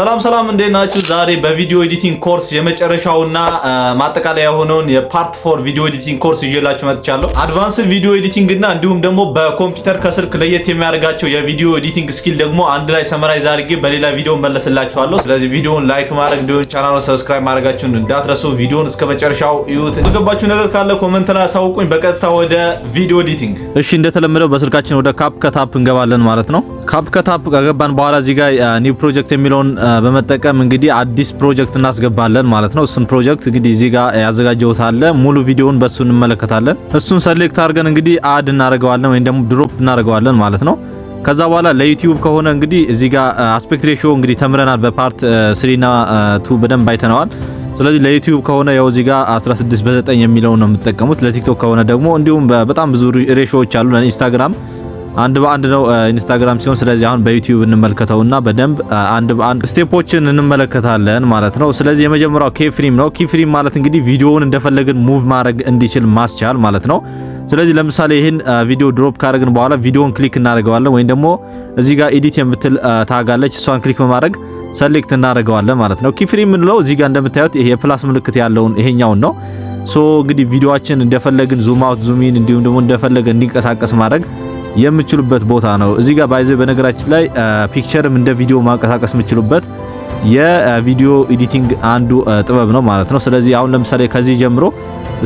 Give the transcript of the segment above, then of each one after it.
ሰላም እንዴት ናችሁ? ዛሬ በቪዲዮ ኤዲቲንግ ኮርስ የመጨረሻውና ማጠቃለያ የሆነውን የፓርት 4 ቪዲዮ ኤዲቲንግ ኮርስ ይዤላችሁ መጥቻለሁ። አድቫንስድ ቪዲዮ ኤዲቲንግ እና እንዲሁም ደግሞ በኮምፒውተር ከስልክ ለየት የሚያደርጋቸው የቪዲዮ ኤዲቲንግ ስኪል ደግሞ አንድ ላይ ሰመራይዝ አድርጌ በሌላ ቪዲዮ መለስላችኋለሁ። ስለዚህ ቪዲዮውን ላይክ ማድረግ እንዲሁም ቻናሉን ሰብስክራይብ ማድረጋችሁን እንዳትረሱ። ቪዲዮውን እስከመጨረሻው እዩት። የገባችሁ ነገር ካለ ኮሜንት ላይ አሳውቁኝ። በቀጥታ ወደ ቪዲዮ ኤዲቲንግ። እሺ፣ እንደተለመደው በስልካችን ወደ ካፕከት አፕ እንገባለን ማለት ነው። ካፕከት አፕ ከገባን በኋላ እዚህ ጋር ኒው ፕሮጀክት የሚለውን በመጠቀም እንግዲህ አዲስ ፕሮጀክት እናስገባለን ማለት ነው። እሱን ፕሮጀክት እንግዲህ እዚህ ጋር ያዘጋጀሁት አለ። ሙሉ ቪዲዮውን በሱ እንመለከታለን። እሱን ሰሌክት አድርገን እንግዲህ አድ እናደርገዋለን ወይም ደግሞ ድሮፕ እናደርገዋለን ማለት ነው። ከዛ በኋላ ለዩቲዩብ ከሆነ እንግዲህ እዚህ ጋር አስፔክት ሬሽዮ እንግዲህ ተምረናል። በፓርት 3 እና 2 በደንብ አይተነዋል። ስለዚህ ለዩቲዩብ ከሆነ ያው እዚህ ጋር 16 በ9 የሚለው ነው የምትጠቀሙት። ለቲክቶክ ከሆነ ደግሞ እንዲሁም በጣም ብዙ ሬሽዮዎች አሉ። ለኢንስታግራም አንድ በአንድ ነው ኢንስታግራም ሲሆን፣ ስለዚህ አሁን በዩቲዩብ እንመልከተውና በደንብ አንድ በአንድ ስቴፖችን እንመለከታለን ማለት ነው። ስለዚህ የመጀመሪያው ኬፍሬም ነው። ኬፍሬም ማለት እንግዲህ ቪዲዮውን እንደፈለግን ሙቭ ማድረግ እንዲችል ማስቻል ማለት ነው። ስለዚህ ለምሳሌ ይህን ቪዲዮ ድሮፕ ካደረግን በኋላ ቪዲዮውን ክሊክ እናደርገዋለን ወይም ደግሞ እዚህ ጋር ኤዲት የምትል ታጋለች፣ እሷን ክሊክ በማድረግ ሰሌክት እናደርገዋለን ማለት ነው። ኬፍሬም የምንለው እዚህ ጋር እንደምታዩት ይሄ የፕላስ ምልክት ያለውን ይሄኛውን ነው። ሶ እንግዲህ ቪዲዮአችን እንደፈለግን ዙም አውት ዙም ኢን እንዲሁም ደግሞ እንደፈለግን እንዲንቀሳቀስ ማድረግ የምችሉበት ቦታ ነው። እዚህ ጋር ባይዘ በነገራችን ላይ ፒክቸርም እንደ ቪዲዮ ማንቀሳቀስ የምችሉበት የቪዲዮ ኤዲቲንግ አንዱ ጥበብ ነው ማለት ነው። ስለዚህ አሁን ለምሳሌ ከዚህ ጀምሮ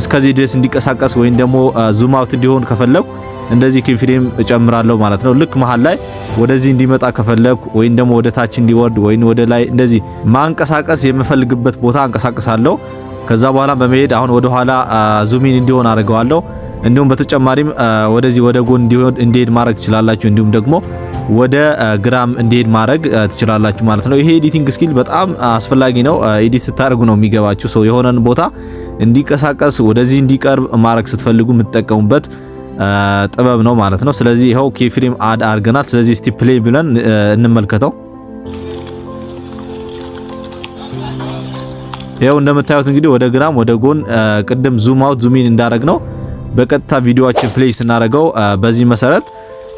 እስከዚህ ድረስ እንዲንቀሳቀስ ወይም ደግሞ ዙም አውት እንዲሆን ከፈለኩ እንደዚህ ኬፍሬም እጨምራለሁ ማለት ነው። ልክ መሃል ላይ ወደዚህ እንዲመጣ ከፈለኩ ወይም ደግሞ ወደ ታች እንዲወርድ ወይም ወደ ላይ እንደዚህ ማንቀሳቀስ የምፈልግበት ቦታ አንቀሳቀሳለሁ። ከዛ በኋላ በመሄድ አሁን ወደ ኋላ ዙም ኢን እንዲሆን አድርገዋለሁ። እንዲሁም በተጨማሪም ወደዚህ ወደ ጎን እንዲሄድ ማድረግ ትችላላችሁ። እንዲሁም ደግሞ ወደ ግራም እንዲሄድ ማድረግ ትችላላችሁ ማለት ነው። ይሄ ኤዲቲንግ ስኪል በጣም አስፈላጊ ነው። ኤዲት ስታደርጉ ነው የሚገባችሁ። ሰው የሆነን ቦታ እንዲቀሳቀስ ወደዚህ እንዲቀርብ ማድረግ ስትፈልጉ የምትጠቀሙበት ጥበብ ነው ማለት ነው። ስለዚህ ይሄው ኬፍሬም አድ አድርገናል። ስለዚህ እስቲ ፕሌይ ብለን እንመልከተው። ይሄው እንደምታዩት እንግዲህ ወደ ግራም ወደ ጎን ቅድም ዙም አውት ዙም ኢን እንዳደረግ ነው በቀጥታ ቪዲዮአችን ፕሌይ ስናደርገው በዚህ መሰረት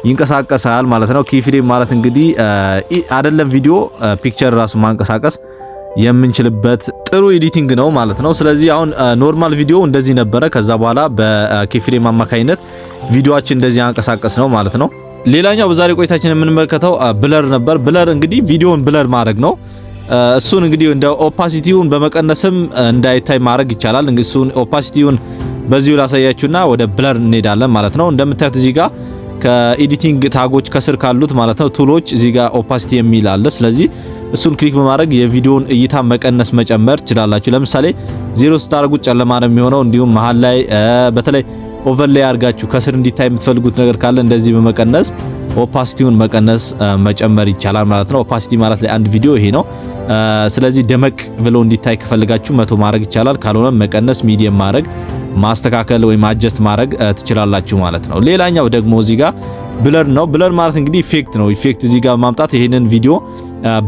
ይንቀሳቀሳል ማለት ነው። ኬፍሬም ማለት እንግዲህ አይደለም ቪዲዮ ፒክቸር ራሱ ማንቀሳቀስ የምንችልበት ጥሩ ኤዲቲንግ ነው ማለት ነው። ስለዚህ አሁን ኖርማል ቪዲዮ እንደዚህ ነበረ። ከዛ በኋላ በኬፍሬም አማካኝነት ቪዲዮአችን እንደዚህ አንቀሳቀስ ነው ማለት ነው። ሌላኛው በዛሬ ቆይታችን የምንመለከተው ብለር ነበር። ብለር እንግዲህ ቪዲዮን ብለር ማድረግ ነው። እሱን እንግዲህ እንደ ኦፓሲቲውን በመቀነስም እንዳይታይ ማድረግ ይቻላል። እንግዲህ እሱን ኦፓሲቲውን በዚሁ ላሳያችሁና ወደ ብለር እንሄዳለን ማለት ነው። እንደምታዩት እዚህ ጋር ከኤዲቲንግ ታጎች ከስር ካሉት ማለት ነው ቱሎች እዚህ ጋር ኦፓሲቲ የሚል አለ። ስለዚህ እሱን ክሊክ በማድረግ የቪዲዮውን እይታ መቀነስ መጨመር ትችላላችሁ። ለምሳሌ 0 ስታደርጉት ጨለማ ነው የሚሆነው። እንዲሁም መሃል ላይ በተለይ ኦቨርሌይ አድርጋችሁ ከስር እንዲታይ የምትፈልጉት ነገር ካለ እንደዚህ በመቀነስ ኦፓሲቲውን መቀነስ መጨመር ይቻላል ማለት ነው። ኦፓሲቲ ማለት ላይ አንድ ቪዲዮ ይሄ ነው። ስለዚህ ደመቅ ብሎ እንዲታይ ከፈልጋችሁ 100 ማድረግ ይቻላል። ካልሆነ መቀነስ ሚዲየም ማድረግ ማስተካከል ወይም አጀስት ማድረግ ትችላላችሁ ማለት ነው። ሌላኛው ደግሞ እዚህ ጋር ብለር ነው። ብለር ማለት እንግዲህ ኢፌክት ነው። ኢፌክት እዚህ ጋር ማምጣት ይሄንን ቪዲዮ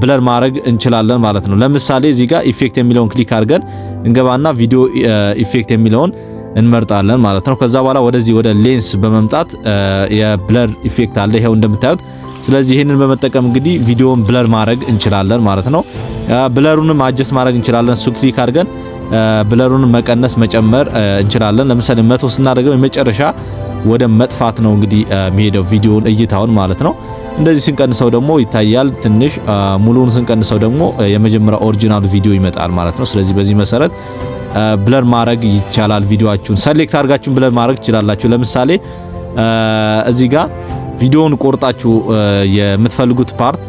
ብለር ማድረግ እንችላለን ማለት ነው። ለምሳሌ እዚህ ጋር ኢፌክት የሚለውን ክሊክ አድርገን እንገባና ቪዲዮ ኢፌክት የሚለውን እንመርጣለን ማለት ነው። ከዛ በኋላ ወደዚህ ወደ ሌንስ በመምጣት የብለር ኢፌክት አለ ይሄው እንደምታዩት። ስለዚህ ይሄንን በመጠቀም እንግዲህ ቪዲዮን ብለር ማድረግ እንችላለን ማለት ነው። ብለሩንም አጀስት ማድረግ እንችላለን። እሱ ክሊክ አድርገን ብለሩን መቀነስ መጨመር እንችላለን። ለምሳሌ 100 ስናደርገው የመጨረሻ ወደ መጥፋት ነው እንግዲህ የሚሄደው ቪዲዮውን እይታውን ማለት ነው። እንደዚህ ስንቀንሰው ደግሞ ይታያል ትንሽ። ሙሉውን ስንቀንሰው ደግሞ የመጀመሪያው ኦሪጂናል ቪዲዮ ይመጣል ማለት ነው። ስለዚህ በዚህ መሰረት ብለር ማድረግ ይቻላል። ቪዲዮአችሁን ሰሌክት አድርጋችሁ ብለር ማድረግ ትችላላችሁ። ለምሳሌ እዚህ ጋር ቪዲዮውን ቆርጣችሁ የምትፈልጉት ፓርት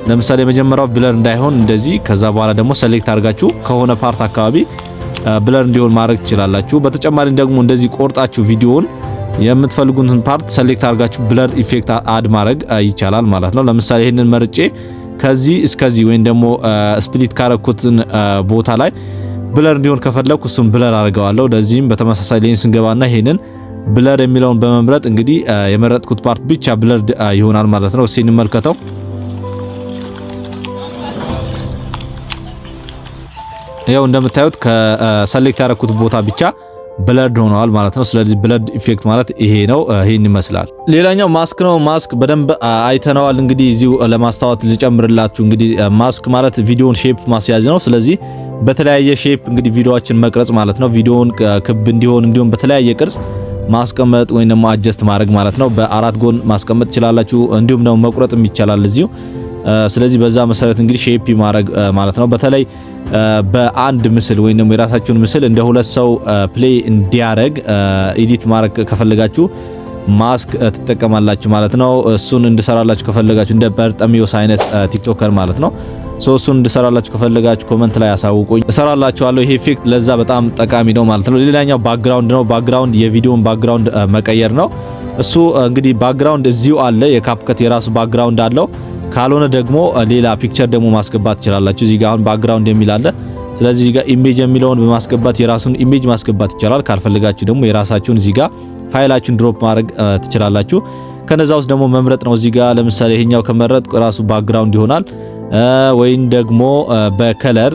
ለምሳሌ የመጀመሪያው ብለር እንዳይሆን እንደዚህ፣ ከዛ በኋላ ደግሞ ሰሌክት አድርጋችሁ ከሆነ ፓርት አካባቢ ብለር እንዲሆን ማድረግ ትችላላችሁ። በተጨማሪ ደግሞ እንደዚህ ቆርጣችሁ ቪዲዮውን የምትፈልጉትን ፓርት ሰሌክት አድርጋችሁ ብለር ኢፌክት አድ ማድረግ ይቻላል ማለት ነው። ለምሳሌ ይሄንን መርጬ ከዚህ እስከዚህ ወይም ደግሞ ስፕሊት ካረኩትን ቦታ ላይ ብለር እንዲሆን ከፈለኩ እሱን ብለር አድርገዋለሁ። ለዚህም በተመሳሳይ ሌንስ እንገባና ይሄንን ብለር የሚለውን በመምረጥ እንግዲህ የመረጥኩት ፓርት ብቻ ብለር ይሆናል ማለት ነው። እስኪ እንመልከተው። ያው እንደምታዩት ከሰሌክት ያደረኩት ቦታ ብቻ ብለድ ሆነዋል ማለት ነው። ስለዚህ ብለድ ኢፌክት ማለት ይሄ ነው። ይሄን ይመስላል። ሌላኛው ማስክ ነው። ማስክ በደንብ አይተነዋል። እንግዲህ እዚሁ ለማስታወት ልጨምርላችሁ እንግዲህ ማስክ ማለት ቪዲዮን ሼፕ ማስያዝ ነው። ስለዚህ በተለያየ ሼፕ እንግዲህ ቪዲዮአችን መቅረጽ ማለት ነው። ቪዲዮን ክብ እንዲሆን እንዲሁም በተለያየ ቅርጽ ማስቀመጥ ወይም ደግሞ አጀስት ማድረግ ማለት ነው። በአራት ጎን ማስቀመጥ ትችላላችሁ። እንዲሁም ደግሞ መቁረጥም ይቻላል እዚሁ። ስለዚህ በዛ መሰረት እንግዲህ ሼፕ ማድረግ ማለት ነው። በተለይ በአንድ ምስል ወይም ደግሞ የራሳችሁን ምስል እንደ ሁለት ሰው ፕሌይ እንዲያረግ ኤዲት ማድረግ ከፈለጋችሁ ማስክ ትጠቀማላችሁ ማለት ነው። እሱን እንድሰራላችሁ ከፈለጋችሁ እንደ በርጠሚዮስ አይነት ቲክቶከር ማለት ነው። እሱን እንድሰራላችሁ ከፈለጋችሁ ኮመንት ላይ አሳውቁኝ፣ እሰራላችኋለሁ። ይሄ ኢፌክት ለዛ በጣም ጠቃሚ ነው ማለት ነው። ሌላኛው ባክግራውንድ ነው። ባክግራውንድ የቪዲዮን ባክግራውንድ መቀየር ነው። እሱ እንግዲህ ባክግራውንድ እዚሁ አለ። የካፕከት የራሱ ባክግራውንድ አለው። ካልሆነ ደግሞ ሌላ ፒክቸር ደግሞ ማስገባት ትችላላችሁ። እዚህ ጋር አሁን ባክግራውንድ የሚል አለ። ስለዚህ እዚህ ጋር ኢሜጅ የሚለውን በማስገባት የራሱን ኢሜጅ ማስገባት ይቻላል። ካልፈለጋችሁ ደግሞ የራሳችሁን እዚህ ጋር ፋይላችሁን ድሮፕ ማድረግ ትችላላችሁ። ከነዛ ውስጥ ደግሞ መምረጥ ነው። እዚህ ጋር ለምሳሌ ይሄኛው ከመረጥ ራሱ ባክግራውንድ ይሆናል። ወይም ደግሞ በከለር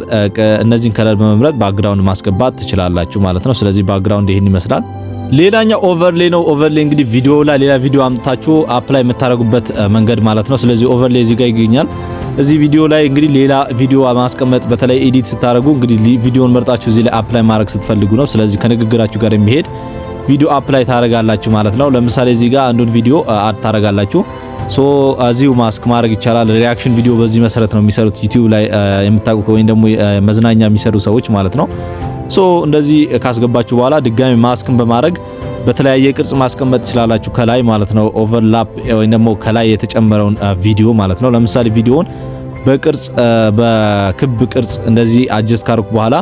እነዚህን ከለር በመምረጥ ባክግራውንድ ማስገባት ትችላላችሁ ማለት ነው። ስለዚህ ባክግራውንድ ይሄን ይመስላል። ሌላኛው ኦቨርሌይ ነው። ኦቨርሌይ እንግዲህ ቪዲዮ ላይ ሌላ ቪዲዮ አምጥታችሁ አፕላይ የምታደርጉበት መንገድ ማለት ነው። ስለዚህ ኦቨርሌይ እዚህ ጋር ይገኛል። እዚህ ቪዲዮ ላይ እንግዲህ ሌላ ቪዲዮ ማስቀመጥ በተለይ ኤዲት ስታደርጉ እንግዲህ ቪዲዮን መርጣችሁ እዚህ ላይ አፕላይ ማድረግ ስትፈልጉ ነው። ስለዚህ ከንግግራችሁ ጋር የሚሄድ ቪዲዮ አፕላይ ታደርጋላችሁ ማለት ነው። ለምሳሌ እዚህ ጋር አንዱን ቪዲዮ አድ ታደርጋላችሁ። እዚሁ ማስክ ማድረግ ይቻላል። ሪአክሽን ቪዲዮ በዚህ መሰረት ነው የሚሰሩት ዩቲዩብ ላይ የምታውቁ ወይም ደግሞ መዝናኛ የሚሰሩ ሰዎች ማለት ነው። እንደዚህ ካስገባችሁ በኋላ ድጋሚ ማስክን በማድረግ በተለያየ ቅርጽ ማስቀመጥ ትችላላችሁ ከላይ ማለት ነው። ኦቨርላፕ ወይም ደግሞ ከላይ የተጨመረውን ቪዲዮ ማለት ነው። ለምሳሌ ቪዲዮውን በቅርጽ በክብ ቅርጽ እንደዚህ አጀስት ካርኩ በኋላ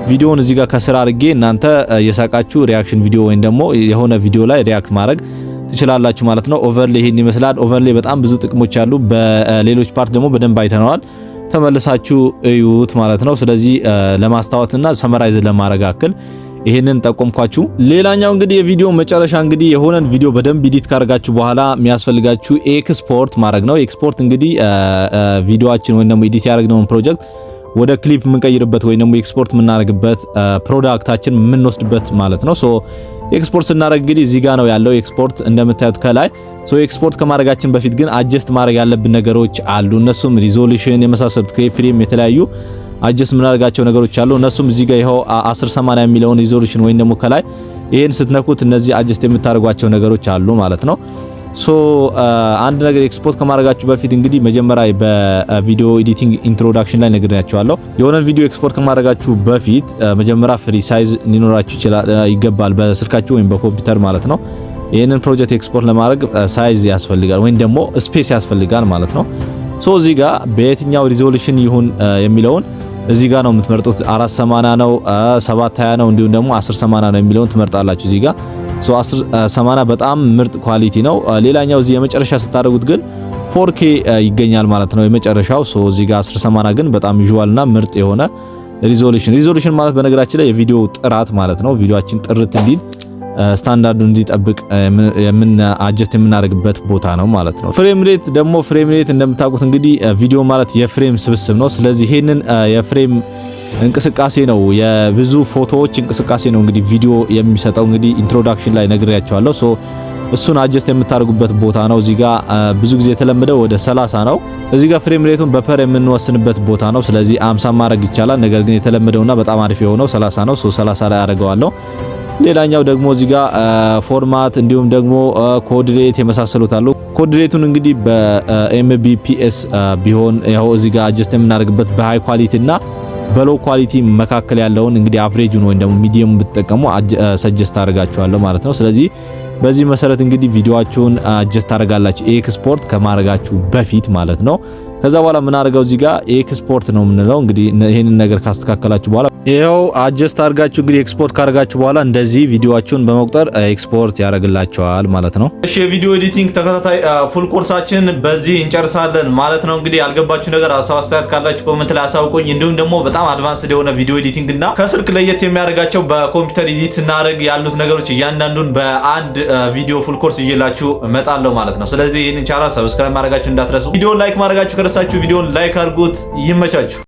ቪዲዮውን እዚህ ጋር ከስራ አድርጌ እናንተ የሳቃችሁ ሪአክሽን ቪዲዮ ወይም ደግሞ የሆነ ቪዲዮ ላይ ሪአክት ማድረግ ትችላላችሁ ማለት ነው። ኦቨርሌይ ይሄን ይመስላል። ኦቨርሌይ በጣም ብዙ ጥቅሞች አሉ። በሌሎች ፓርት ደግሞ በደንብ አይተነዋል። ተመልሳችሁ እዩት ማለት ነው። ስለዚህ ለማስታወትና ሰመራይዝ ለማድረግ አክል ይሄንን ጠቆምኳችሁ። ሌላኛው እንግዲህ የቪዲዮ መጨረሻ እንግዲህ የሆነን ቪዲዮ በደንብ ኤዲት ካደረጋችሁ በኋላ የሚያስፈልጋችሁ ኤክስፖርት ማድረግ ነው። ኤክስፖርት እንግዲህ ቪዲዮአችን ወይም ደግሞ ኤዲት ያደረግነውን ፕሮጀክት ወደ ክሊፕ የምንቀይርበት ወይም ደግሞ ኤክስፖርት የምናደርግበት ፕሮዳክታችን የምንወስድበት ማለት ነው። ኤክስፖርት ስናደርግ እንግዲህ እዚህ ጋር ነው ያለው ኤክስፖርት እንደምታዩት ከላይ። ኤክስፖርት ከማድረጋችን በፊት ግን አጀስት ማድረግ ያለብን ነገሮች አሉ። እነሱም ሪዞሉሽን የመሳሰሉት ከፍሬም የተለያዩ አጀስት የምናደርጋቸው ነገሮች አሉ። እነሱም እዚህ ጋር ይሄው 1080 የሚለውን ሪዞሉሽን ወይም ደግሞ ከላይ ይሄን ስትነኩት እነዚህ አጀስት የምታደርጓቸው ነገሮች አሉ ማለት ነው። አንድ ነገር ኤክስፖርት ከማድረጋችሁ በፊት እንግዲህ መጀመሪያ በቪዲዮ ኤዲቲንግ ኢንትሮዳክሽን ላይ ነግሬያችኋለሁ። የሆነን ቪዲዮ ኤክስፖርት ከማድረጋችሁ በፊት መጀመሪያ ፍሪ ሳይዝ ሊኖራችሁ ይገባል በስልካችሁ ወይም በኮምፒውተር ማለት ነው። ይሄንን ፕሮጀክት ኤክስፖርት ለማድረግ ሳይዝ ያስፈልጋል ወይም ደግሞ ስፔስ ያስፈልጋል ማለት ነው። እዚህ ጋር በየትኛው ሪዞሉሽን ይሁን የሚለውን እዚህ ጋር ነው የምትመርጡት። 480 ነው፣ 720 ነው፣ እንዲሁም ደግሞ 1080 ነው የሚለውን ትመርጣላችሁ እዚህ ጋር 1080 በጣም ምርጥ ኳሊቲ ነው። ሌላኛው እዚህ የመጨረሻ ስታደርጉት ግን 4K ይገኛል ማለት ነው የመጨረሻው። እዚህ ጋር 1080 ግን በጣም ዩዥዋልና ምርጥ የሆነ ሪዞሉሽን ማለት በነገራችን ላይ የቪዲዮ ጥራት ማለት ነው። ቪዲዮአችን ጥርት እንዲል ስታንዳርዱን እንዲጠብቅ አጀስት የምናደርግበት ቦታ ነው ማለት ነው። ፍሬም ሬት እንደምታውቁት እንግዲህ ቪዲዮ ማለት የፍሬም ስብስብ ነው። ስለዚህ ይሄንን የፍሬም እንቅስቃሴ ነው የብዙ ፎቶዎች እንቅስቃሴ ነው እንግዲህ ቪዲዮ የሚሰጠው እንግዲህ ኢንትሮዳክሽን ላይ ነግሬያቸዋለሁ። እሱን አጀስት የምታደርጉበት ቦታ ነው። እዚህ ጋር ብዙ ጊዜ የተለመደው ወደ 30 ነው። እዚህ ጋር ፍሬም ሬቱን በፐር የምንወስንበት ቦታ ነው። ስለዚህ 50 ማድረግ ይቻላል። ነገር ግን የተለመደውና በጣም አሪፍ የሆነው 30 ነው። 30 ላይ አደርገዋለሁ። ሌላኛው ደግሞ እዚህ ጋር ፎርማት እንዲሁም ደግሞ ኮድ ሬት የመሳሰሉት አሉ። ኮድ ሬቱን እንግዲህ በኤምቢፒኤስ ቢሆን ያው እዚህ ጋር አጀስት የምናደርግበት በሃይ ኳሊቲ እና በሎ ኳሊቲ መካከል ያለውን እንግዲህ አቨሬጁን ወይም ደግሞ ሚዲየም ብትጠቀሙ ሰጀስት አደርጋችኋለሁ ማለት ነው። ስለዚህ በዚህ መሰረት እንግዲህ ቪዲዮአችሁን አጀስት አደርጋላችሁ ኤክስፖርት ከማድረጋችሁ በፊት ማለት ነው። ከዛ በኋላ ምን አደርገው እዚህ ጋር ኤክስፖርት ነው የምንለው። እንግዲህ ይሄንን ነገር ካስተካከላችሁ በኋላ ይሄው አጀስት አድርጋችሁ እንግዲህ ኤክስፖርት ካደረጋችሁ በኋላ እንደዚህ ቪዲዮአችሁን በመቁጠር ኤክስፖርት ያደርግላችኋል ማለት ነው። እሺ የቪዲዮ ኤዲቲንግ ተከታታይ ፉል ኮርሳችን በዚህ እንጨርሳለን ማለት ነው። እንግዲህ ያልገባችሁ ነገር ሀሳብ አስተያየት ካላችሁ ኮሜንት ላይ አሳውቁኝ። እንዲሁም ደግሞ በጣም አድቫንስድ የሆነ ቪዲዮ ኤዲቲንግ እና ከስልክ ለየት የሚያደርጋቸው በኮምፒውተር ኤዲት ስናደርግ ያሉት ነገሮች እያንዳንዱን በአንድ ቪዲዮ ፉል ኮርስ እየላችሁ እመጣለሁ ማለት ነው። ስለዚህ ይህንን ቻናል ሰብስክራይብ ማድረጋችሁ እንዳትረሱ። ቪዲዮን ላይክ ማድረጋችሁ ከረሳችሁ ቪዲዮን ላይክ አድርጉት። ይመቻችሁ።